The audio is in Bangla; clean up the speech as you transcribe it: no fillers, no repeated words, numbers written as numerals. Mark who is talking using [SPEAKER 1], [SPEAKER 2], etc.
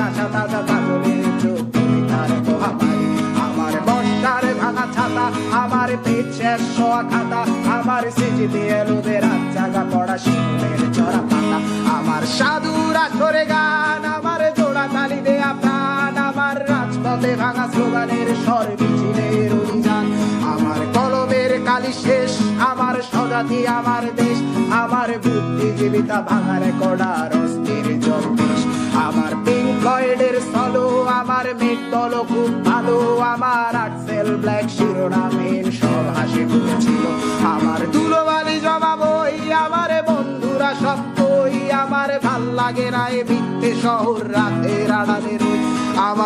[SPEAKER 1] আশা তাজা তাজলের চোখ কবিতার পোহাবাড়ি। আমার বর্ষার ভাঙা ছাতা, আমার পেট শেষ শোয়া খাতা, আমার সিজিতে এলোদের রাত জাগা পড়া শিমুলের চড়া পাতা। আমার সাধুর আসরে গান, আমার জোড়া তালি দেয়া প্রাণ, আমার রাজপথে ভাঙা স্লোগানের স্বর মিছিলের অভিযান। আমার কলমের কালি শেষ, আমার স্বজাতি আমার দেশ, আমার বুদ্ধিজীবিতা ভাঙা রেকর্ডার অস্থির জম্পেশ। আমার পিঙ্ক ফ্লয়েডের সলো, আমার মেঘ দল খুব ভালো, আমার আর্টসেল ব্ল্যাক শিরোনামহীন সব হাসি ফুটেছিল। আমার ধুলোবালি জমা বই, আমার বন্ধুরা সব কই, আমার ভাল লাগে না এ মিথ্যে শহর রাতের আড়ালে রই। আমার